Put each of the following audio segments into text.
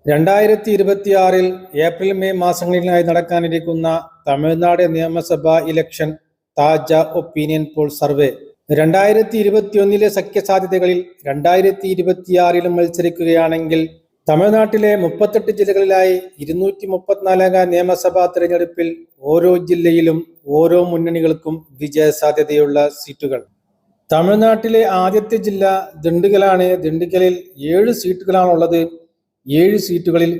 2026 April May മാസങ്ങളിലായി നടക്കാനിരിക്കുന്ന തമിഴ്നാട് നിയമസഭാ election താജ opinion poll survey 2021 സഖ്യസാധ്യതകളിൽ 2026 മത്സരിക്കുകയാണെങ്കിൽ തമിഴ്നാട്ടിലെ 38 ജില്ലകളിലായി 234 നിയമസഭാ തെരഞ്ഞെടുപ്പിൽ ഓരോ ജില്ലയിലും ഓരോ മുന്നണികൾക്കും വിജയസാധ്യതയുള്ള സീറ്റുകൾ. തമിഴ്നാട്ടിലെ ആദ്യത്തെ ജില്ല ദിണ്ടുഗലാണ്. ദിണ്ടുഗലിൽ 7 സീറ്റുകളാണുള്ളത്. 7 സീറ്റുകളിൽ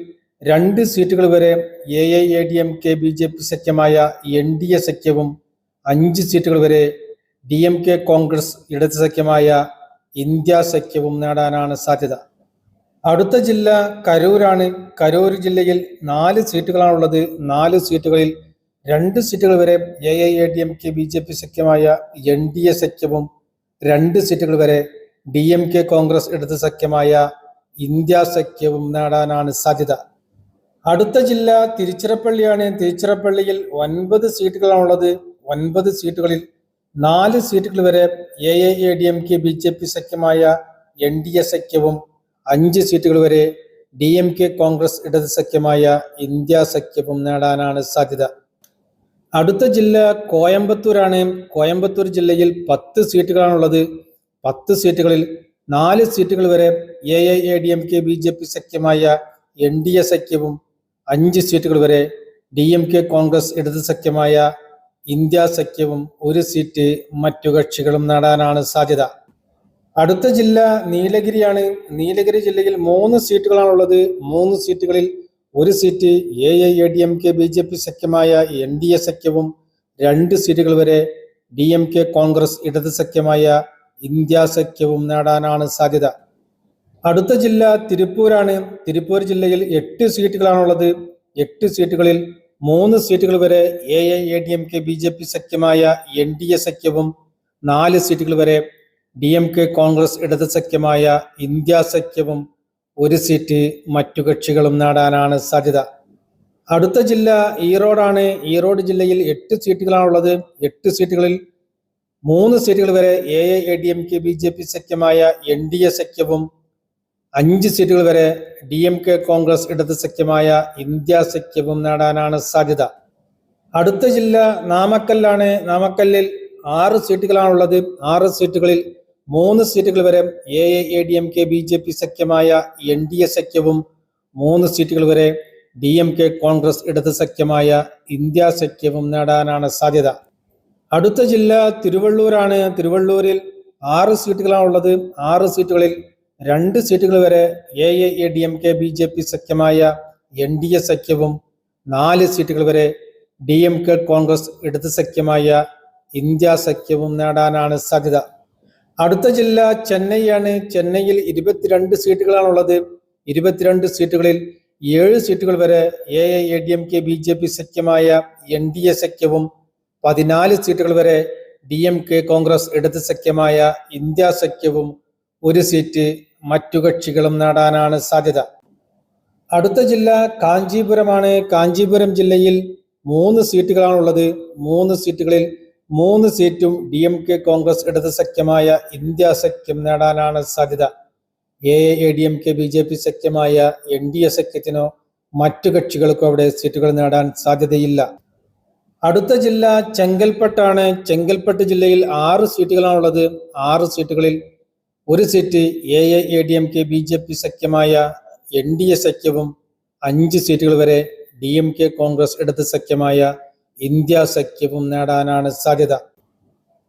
2 സീറ്റുകൾ വരെ AIADMK BJP സഖ്യമായ NDA സഖ്യവും 5 സീറ്റുകൾ വരെ DMK കോൺഗ്രസ് ഇടത് സഖ്യമായ ഇന്ത്യ സഖ്യവും നേടാനാണ് സാധ്യത. അടുത്ത ജില്ല കരൂരാണ്. കരൂർ ജില്ലയിൽ 4 സീറ്റുകളാണുള്ളത്. 4 സീറ്റുകളിൽ 2 സീറ്റുകൾ വരെ AIADMK BJP സഖ്യമായ NDA സഖ്യവും 2 സീറ്റുകൾ വരെ DMK കോൺഗ്രസ് ഇടത് സഖ്യമായ ഇന്ത്യ സഖ്യവും നേടാനാണ് സാധ്യത. അടുത്ത ജില്ല തിരുച്ചിറപ്പള്ളിയാണ്. തിരുച്ചിറപ്പള്ളിയിൽ 9 സീറ്റുകളാണുള്ളത്. 9 സീറ്റുകളിൽ 4 സീറ്റുകൾ വരെ AIADMK BJP സഖ്യമായ NDA സഖ്യവും 5 സീറ്റുകൾ വരെ DMK കോൺഗ്രസ് ഇടത് സഖ്യമായ ഇന്ത്യ സഖ്യവും നേടാനാണ് സാധ്യത. അടുത്ത ജില്ല കോയമ്പത്തൂരാണ്. കോയമ്പത്തൂർ ജില്ലയിൽ 10 സീറ്റുകളാണുള്ളത്. 10 സീറ്റുകളിൽ 4 സീറ്റുകൾ വരെ AIADMK BJP സഖ്യമായ NDA സഖ്യവും 5 സീറ്റുകൾ വരെ DMK കോൺഗ്രസ് ഇടത് സഖ്യമായ ഇന്ത്യ സഖ്യവും 1 സീറ്റ് മറ്റു കക്ഷികളും നേടാനാണ് സാധ്യത. അടുത്ത ജില്ല നീലഗിരിയാണ്. നീലഗിരി ജില്ലയിൽ 3 സീറ്റുകളാണുള്ളത്. 3 സീറ്റുകളിൽ 1 സീറ്റ് AIADMK BJP സഖ്യമായ NDA സഖ്യവും 2 സീറ്റുകൾ വരെ DMK കോൺഗ്രസ് ഇടത് സഖ്യമായ ഇന്ത്യ സഖ്യവും നേടാനാണ് സാധ്യത. അടുത്ത ജില്ല തിരുപ്പൂരാണ്. തിരുപ്പൂർ ജില്ലയിൽ 8 സീറ്റുകളാണുള്ളത്. 8 സീറ്റുകളിൽ 3 സീറ്റുകൾ വരെ AIADMK BJP സഖ്യമായ NDA സഖ്യവും 4 സീറ്റുകൾ വരെ DMK കോൺഗ്രസ് ഇടത് സഖ്യമായ ഇന്ത്യ സഖ്യവും 1 സീറ്റ് മറ്റു കക്ഷികളും നേടാനാണ് സാധ്യത. അടുത്ത ജില്ല ഈറോഡാണ്. ഈറോഡ് ജില്ലയിൽ 8 സീറ്റുകളാണുള്ളത്. 8 സീറ്റുകളിൽ 3 സീറ്റുകൾ വരെ AIADMK BJP സഖ്യമായ NDA സഖ്യവും 5 സീറ്റുകൾ വരെ DMK കോൺഗ്രസ് ഇടത് സഖ്യമായ ഇന്ത്യ സഖ്യവും നേടാനാണ് സാധ്യത. അടുത്ത ജില്ല നാമക്കല്ലാണ്. നാമക്കല്ലിൽ 6 സീറ്റുകളാണുള്ളത്. 6 സീറ്റുകളിൽ 3 സീറ്റുകൾ വരെ AIADMK BJP സഖ്യമായ NDA സഖ്യവും 3 സീറ്റുകൾ വരെ DMK കോൺഗ്രസ് ഇടത് സഖ്യമായ ഇന്ത്യ സഖ്യവും നേടാനാണ് സാധ്യത. അടുത്ത ജില്ല തിരുവള്ളൂരാണ്. തിരുവള്ളൂരിൽ 6 സീറ്റുകളാണുള്ളത്. 6 സീറ്റുകളിൽ 2 സീറ്റുകൾ വരെ AIADMK BJP സഖ്യമായ NDA സഖ്യവും 4 സീറ്റുകൾ വരെ DMK കോൺഗ്രസ് ഇടത് സഖ്യമായ ഇന്ത്യ സഖ്യവും നേടാനാണ് സാധ്യത. അടുത്ത ജില്ല ചെന്നൈയാണ്. ചെന്നൈയിൽ 22 സീറ്റുകളാണുള്ളത്. 22 സീറ്റുകളിൽ 7 സീറ്റുകൾ വരെ AIADMK BJP സഖ്യമായ NDA സഖ്യവും 14 സീറ്റുകൾ വരെ DMK കോൺഗ്രസ് ഇടത് സഖ്യമായ ഇന്ത്യ സഖ്യവും 1 സീറ്റ് മറ്റു കക്ഷികളും നേടാനാണ് സാധ്യത. അടുത്ത ജില്ല കാഞ്ചീപുരമാണ്. കാഞ്ചീപുരം ജില്ലയിൽ 3 സീറ്റുകളാണുള്ളത്. 3 സീറ്റുകളിൽ 3 സീറ്റും DMK കോൺഗ്രസ് ഇടത് സഖ്യമായ ഇന്ത്യ സഖ്യം നേടാനാണ് സാധ്യത. AIADMK BJP സഖ്യമായ NDA സഖ്യത്തിനോ മറ്റു കക്ഷികൾക്കോ അവിടെ സീറ്റുകൾ നേടാൻ സാധ്യതയില്ല. അടുത്ത ജില്ല ചെങ്കൽപ്പെട്ടാണ്. ചെങ്കൽപ്പെട്ട് ജില്ലയിൽ 6 സീറ്റുകളാണുള്ളത്. 6 സീറ്റുകളിൽ 1 സീറ്റ് AIADMK BJP സഖ്യമായ NDA സഖ്യവും 5 സീറ്റുകൾ വരെ DMK കോൺഗ്രസ് ഇടത് സഖ്യമായ ഇന്ത്യ സഖ്യവും നേടാനാണ് സാധ്യത.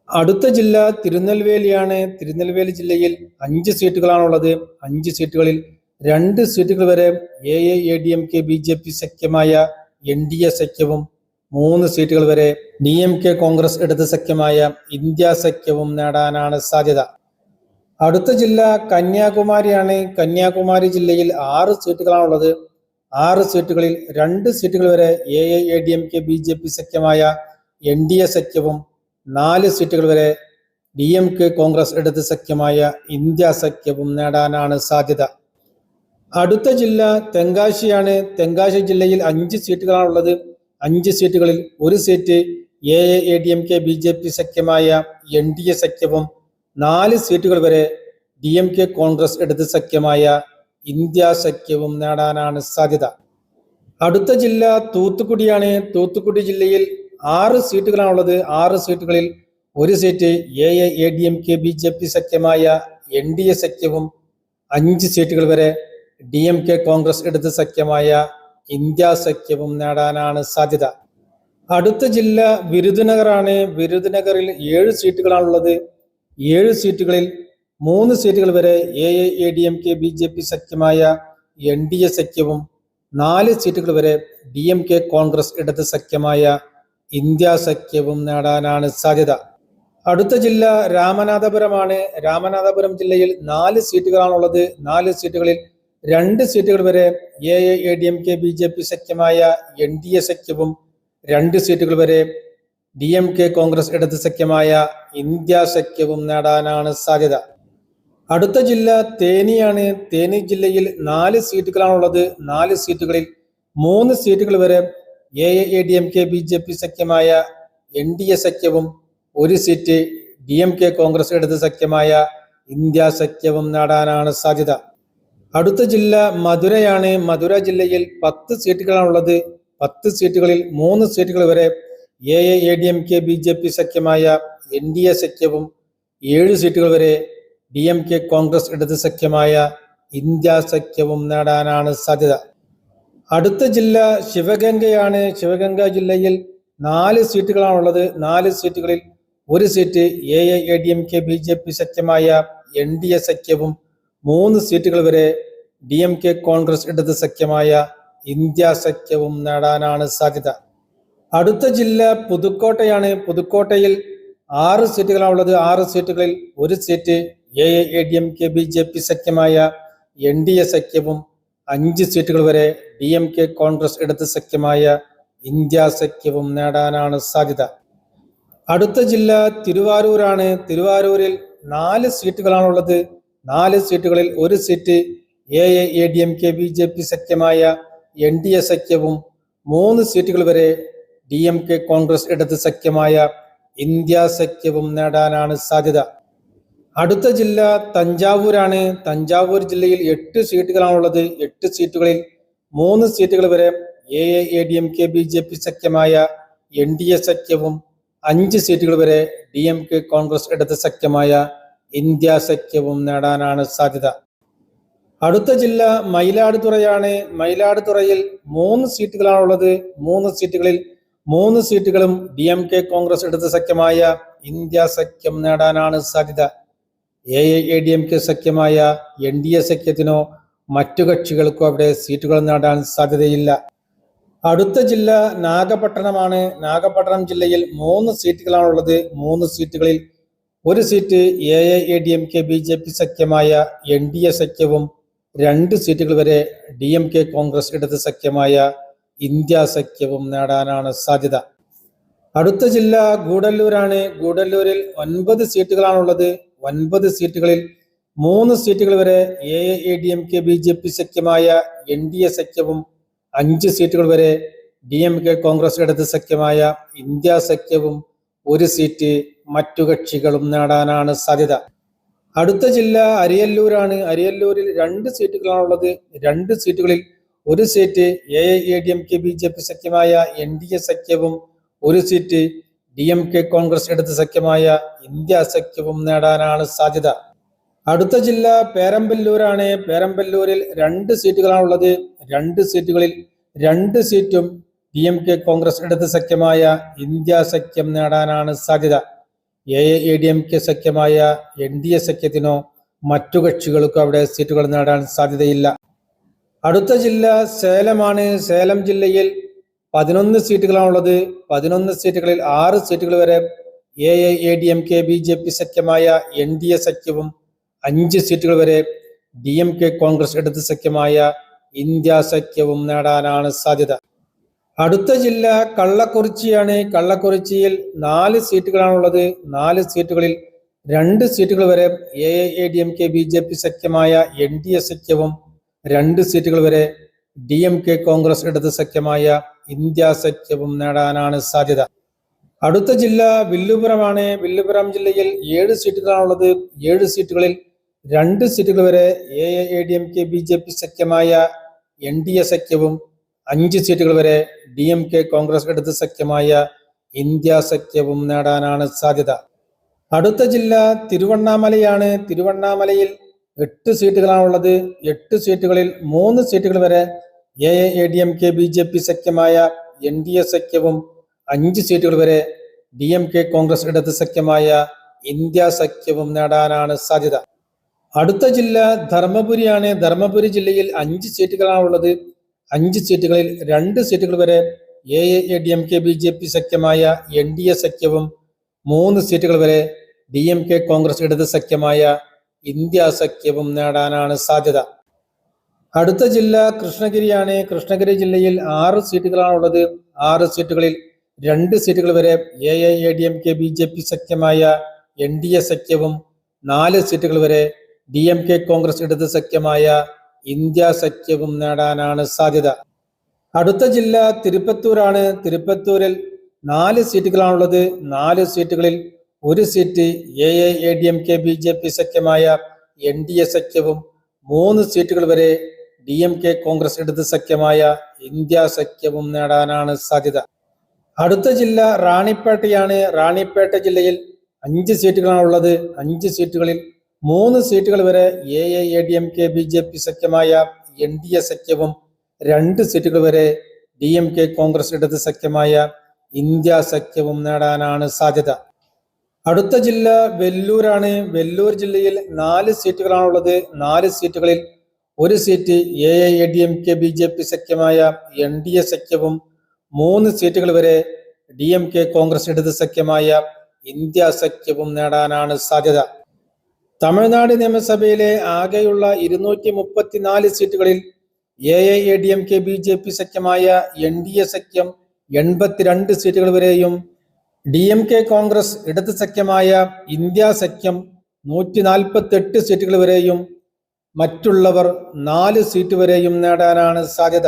അടുത്ത ജില്ല തിരുനെൽവേലിയാണ്. തിരുനെൽവേലി ജില്ലയിൽ 5 സീറ്റുകളാണുള്ളത്. 5 സീറ്റുകളിൽ 2 സീറ്റുകൾ വരെ AIADMK BJP സഖ്യമായ NDA സഖ്യവും 3 സീറ്റുകൾ വരെ DMK കോൺഗ്രസ് ഇടത് സഖ്യമായ ഇന്ത്യ സഖ്യവും നേടാനാണ് സാധ്യത. അടുത്ത ജില്ല കന്യാകുമാരിയാണ്. കന്യാകുമാരി ജില്ലയിൽ 6 സീറ്റുകളാണുള്ളത്. 6 സീറ്റുകളിൽ 2 സീറ്റുകൾ വരെ AIADMK BJP സഖ്യമായ NDA സഖ്യവും 4 സീറ്റുകൾ വരെ DMK കോൺഗ്രസ് ഇടത് സഖ്യമായ ഇന്ത്യ സഖ്യവും നേടാനാണ് സാധ്യത. അടുത്ത ജില്ല തെങ്കാശിയാണ്. തെങ്കാശി ജില്ലയിൽ 5 സീറ്റുകളാണുള്ളത്. 5 സീറ്റുകളിൽ 1 സീറ്റ് AIADMK BJP സഖ്യമായ NDA സഖ്യവും 4 സീറ്റുകൾ വരെ DMK കോൺഗ്രസ് ഇടത് സഖ്യമായ ഇന്ത്യ സഖ്യവും നേടാനാണ് സാധ്യത. അടുത്ത ജില്ല തൂത്തുക്കുടിയാണ്. തൂത്തുക്കുടി ജില്ലയിൽ 6 സീറ്റുകളാണുള്ളത്. 6 സീറ്റുകളിൽ ഒരു സീറ്റ് AIADMK BJP സഖ്യമായ NDA സഖ്യവും 5 സീറ്റുകൾ വരെ DMK കോൺഗ്രസ് ഇടത് സഖ്യമായ ഇന്ത്യ സഖ്യവും നേടാനാണ് സാധ്യത. അടുത്ത ജില്ല വിരുദുനഗറാണ്. വിരുദുനഗറിൽ 7 സീറ്റുകളാണുള്ളത്. 7 സീറ്റുകളിൽ 3 സീറ്റുകൾ വരെ AIADMK BJP സഖ്യമായ NDA സഖ്യവും 4 സീറ്റുകൾ വരെ DMK കോൺഗ്രസ് ഇടത് സഖ്യമായ ഇന്ത്യ സഖ്യവും നേടാനാണ് സാധ്യത. അടുത്ത ജില്ല രാമനാഥപുരമാണ്. രാമനാഥപുരം ജില്ലയിൽ 4 സീറ്റുകളാണുള്ളത്. 4 സീറ്റുകളിൽ 2 സീറ്റുകൾ വരെ AIADMK BJP സഖ്യമായ NDA സഖ്യവും 2 സീറ്റുകൾ വരെ DMK കോൺഗ്രസ് ഇടത് സഖ്യമായ ഇന്ത്യ സഖ്യവും നേടാനാണ് സാധ്യത. അടുത്ത ജില്ല തേനിയാണ്. തേനി ജില്ലയിൽ 4 സീറ്റുകളാണുള്ളത്. 4 സീറ്റുകളിൽ 3 സീറ്റുകൾ വരെ AIADMK BJP സഖ്യമായ NDA സഖ്യവും 1 സീറ്റ് DMK കോൺഗ്രസ് ഇടത് സഖ്യമായ ഇന്ത്യ സഖ്യവും നേടാനാണ് സാധ്യത. അടുത്ത ജില്ല മധുരയാണ്. മധുര ജില്ലയിൽ 10 സീറ്റുകളാണുള്ളത്. 10 സീറ്റുകളിൽ 3 സീറ്റുകൾ വരെ AIADMK BJP സഖ്യമായ NDA സഖ്യവും 7 സീറ്റുകൾ വരെ DMK കോൺഗ്രസ് ഇടത് സഖ്യമായ ഇന്ത്യ സഖ്യവും നേടാനാണ് സാധ്യത. അടുത്ത ജില്ല ശിവഗംഗയാണ്. ശിവഗംഗ ജില്ലയിൽ 4 സീറ്റുകളാണുള്ളത്. 4 സീറ്റുകളിൽ 1 സീറ്റ് AIADMK BJP സഖ്യമായ NDA സഖ്യവും 3 സീറ്റുകൾ വരെ DMK കോൺഗ്രസ് ഇടത് സഖ്യമായ ഇന്ത്യ സഖ്യവും നേടാനാണ് സാധ്യത. അടുത്ത ജില്ല പുതുക്കോട്ടയാണ്. പുതുക്കോട്ടയിൽ 6 സീറ്റുകളാണുള്ളത്. 6 സീറ്റുകളിൽ 1 സീറ്റ് AIADMK BJP സഖ്യമായ NDA സഖ്യവും 5 സീറ്റുകൾ വരെ DMK കോൺഗ്രസ് ഇടത് സഖ്യമായ ഇന്ത്യ സഖ്യവും നേടാനാണ് സാധ്യത. അടുത്ത ജില്ല തിരുവാരൂരാണ്. തിരുവാരൂരിൽ 4 സീറ്റുകളാണുള്ളത്. 4 സീറ്റുകളിൽ 1 സീറ്റ് AIADMK BJP സഖ്യമായ NDA സഖ്യവും 3 സീറ്റുകൾ വരെ DMK കോൺഗ്രസ് ഇടത് സഖ്യമായ ഇന്ത്യ സഖ്യവും നേടാനാണ് സാധ്യത. അടുത്ത ജില്ല തഞ്ചാവൂരാണ്. തഞ്ചാവൂർ ജില്ലയിൽ 8 സീറ്റുകളാണുള്ളത്. 8 സീറ്റുകളിൽ 3 സീറ്റുകൾ വരെ AIADMK BJP സഖ്യമായ NDA സഖ്യവും 5 സീറ്റുകൾ വരെ DMK കോൺഗ്രസ് ഇടത് സഖ്യമായ ഇന്ത്യ സഖ്യവും നേടാനാണ് സാധ്യത. അടുത്ത ജില്ല മയിലാടുതുറയാണ്. മയിലാടുതുറയിൽ 3 സീറ്റുകളാണുള്ളത്. 3 സീറ്റുകളിൽ 3 സീറ്റുകളും DMK കോൺഗ്രസ് ഇടത് സഖ്യമായ ഇന്ത്യ സഖ്യം നേടാനാണ് സാധ്യത. AIADMK സഖ്യമായ NDA സഖ്യത്തിനോ മറ്റു കക്ഷികൾക്കോ അവിടെ സീറ്റുകൾ നേടാൻ സാധ്യതയില്ല. അടുത്ത ജില്ല നാഗപട്ടണമാണ്. നാഗപട്ടണം ജില്ലയിൽ 3 സീറ്റുകളാണുള്ളത്. 3 സീറ്റുകളിൽ 1 സീറ്റ് AIADMK BJP സഖ്യമായ NDA സഖ്യവും 2 സീറ്റുകൾ വരെ DMK കോൺഗ്രസ് ഇടത് സഖ്യമായ ഇന്ത്യ സഖ്യവും നേടാനാണ് സാധ്യത. അടുത്ത ജില്ല ഗൂഡല്ലൂരാണ്. ഗൂഡല്ലൂരിൽ 9 സീറ്റുകളാണുള്ളത്. 9 സീറ്റുകളിൽ 3 സീറ്റുകൾ വരെ AIADMK BJP സഖ്യമായ NDA സഖ്യവും 5 സീറ്റുകൾ വരെ DMK കോൺഗ്രസ് ഇടത് സഖ്യമായ ഇന്ത്യ സഖ്യവും 1 സീറ്റ് മറ്റു കക്ഷികളും നേടാനാണ് സാധ്യത. അടുത്ത ജില്ല അരിയല്ലൂരാണ്. അരിയല്ലൂരിൽ 2 സീറ്റുകളാണുള്ളത്. 2 സീറ്റുകളിൽ 1 സീറ്റ് AIADMK BJP സഖ്യമായ NDA സഖ്യവും 1 സീറ്റ് DMK കോൺഗ്രസ് ഇടത് സഖ്യമായ ഇന്ത്യ സഖ്യവും നേടാനാണ് സാധ്യത. അടുത്ത ജില്ല പേരമ്പല്ലൂരാണ്. പേരമ്പല്ലൂരിൽ 2 സീറ്റുകളാണുള്ളത്. 2 സീറ്റുകളിൽ 2 സീറ്റും DMK കോൺഗ്രസ് ഇടത് സഖ്യമായ ഇന്ത്യ സഖ്യം നേടാനാണ് സാധ്യത. AIADMK സഖ്യമായ NDA സഖ്യത്തിനോ മറ്റു കക്ഷികൾക്കോ അവിടെ സീറ്റുകൾ നേടാൻ സാധ്യതയില്ല. അടുത്ത ജില്ല സേലമാണ്. സേലം ജില്ലയിൽ 11 സീറ്റുകളാണുള്ളത്. 11 സീറ്റുകളിൽ 6 സീറ്റുകൾ വരെ AIADMK BJP സഖ്യമായ NDA സഖ്യവും 5 സീറ്റുകൾ വരെ DMK കോൺഗ്രസ് ഇടത് സഖ്യമായ ഇന്ത്യ സഖ്യവും നേടാനാണ് സാധ്യത. അടുത്ത ജില്ല കള്ളക്കുറിച്ചിയാണ്. കള്ളക്കുറിച്ചിയിൽ 4 സീറ്റുകളാണുള്ളത്. 4 സീറ്റുകളിൽ 2 സീറ്റുകൾ വരെ AIADMK BJP സഖ്യമായ NDA സഖ്യവും 2 സീറ്റുകൾ വരെ DMK കോൺഗ്രസ് ഇടത് സഖ്യമായ ഇന്ത്യ സഖ്യവും നേടാനാണ് സാധ്യത. അടുത്ത ജില്ല വില്ലുപുരമാണ്. വില്ലുപുരം ജില്ലയിൽ 7 സീറ്റുകളാണുള്ളത്. 7 സീറ്റുകളിൽ 2 സീറ്റുകൾ വരെ AIADMK BJP സഖ്യമായ NDA സഖ്യവും 5 സീറ്റുകൾ വരെ DMK കോൺഗ്രസ് ഇടത് സഖ്യമായ ഇന്ത്യ സഖ്യവും നേടാനാണ് സാധ്യത. അടുത്ത ജില്ല തിരുവണ്ണാമലയാണ്. തിരുവണ്ണാമലയിൽ 8 സീറ്റുകളാണുള്ളത്. 8 സീറ്റുകളിൽ 3 സീറ്റുകൾ വരെ AIADMK BJP സഖ്യമായ NDA സഖ്യവും 5 സീറ്റുകൾ വരെ DMK കോൺഗ്രസ് ഇടത് സഖ്യമായ ഇന്ത്യ സഖ്യവും നേടാനാണ് സാധ്യത. അടുത്ത ജില്ല ധർമ്മപുരിയാണ്. ധർമ്മപുരി ജില്ലയിൽ 5 സീറ്റുകളാണുള്ളത്. 5 സീറ്റുകളിൽ 2 സീറ്റുകൾ വരെ AIADMK BJP സഖ്യമായ NDA സഖ്യവും 3 സീറ്റുകൾ വരെ DMK കോൺഗ്രസ് ഇടത് സഖ്യമായ ഇന്ത്യ സഖ്യവും നേടാനാണ് സാധ്യത. അടുത്ത ജില്ല കൃഷ്ണഗിരിയാണ്. കൃഷ്ണഗിരി ജില്ലയിൽ 6 സീറ്റുകളാണുള്ളത്. 6 സീറ്റുകളിൽ 2 സീറ്റുകൾ വരെ AIADMK BJP സഖ്യമായ NDA സഖ്യവും 4 സീറ്റുകൾ വരെ DMK കോൺഗ്രസ് ഇടത് സഖ്യമായ ഇന്ത്യ സഖ്യവും നേടാനാണ് സാധ്യത. അടുത്ത ജില്ല തിരുപ്പത്തൂരാണ്. തിരുപ്പത്തൂരിൽ 4 സീറ്റുകളാണുള്ളത്. 4 സീറ്റുകളിൽ 1 സീറ്റ് AIADMK BJP സഖ്യമായ NDA സഖ്യവും 3 സീറ്റുകൾ വരെ DMK കോൺഗ്രസ് ഇടത് സഖ്യമായ ഇന്ത്യ സഖ്യവും നേടാനാണ് സാധ്യത. അടുത്ത ജില്ല റാണിപ്പേട്ടയാണ്. റാണിപ്പേട്ട ജില്ലയിൽ 5 സീറ്റുകളാണുള്ളത്. 5 സീറ്റുകളിൽ 3 സീറ്റുകൾ വരെ AIADMK BJP സഖ്യമായ NDA സഖ്യവും 2 സീറ്റുകൾ വരെ DMK കോൺഗ്രസ് ഇടത് സഖ്യമായ ഇന്ത്യ സഖ്യവും നേടാനാണ് സാധ്യത. അടുത്ത ജില്ല വെല്ലൂരാണ്. വെല്ലൂർ ജില്ലയിൽ 4 സീറ്റുകളാണുള്ളത്. 4 സീറ്റുകളിൽ 1 സീറ്റ് AIADMK BJP സഖ്യമായ NDA സഖ്യവും 3 സീറ്റുകൾ വരെ DMK കോൺഗ്രസ് ഇടത് സഖ്യമായ ഇന്ത്യ സഖ്യവും നേടാനാണ് സാധ്യത. തമിഴ്നാട് നിയമസഭയിലെ ആകെയുള്ള 234 സീറ്റുകളിൽ AIADMK BJP സഖ്യമായ NDA സഖ്യം 82 സീറ്റുകൾ വരെയും DMK കോൺഗ്രസ് ഇടത് സഖ്യമായ ഇന്ത്യ സഖ്യം 148 സീറ്റുകൾ വരെയും മറ്റുള്ളവർ 4 സീറ്റ് വരെയും നേടാനാണ് സാധ്യത.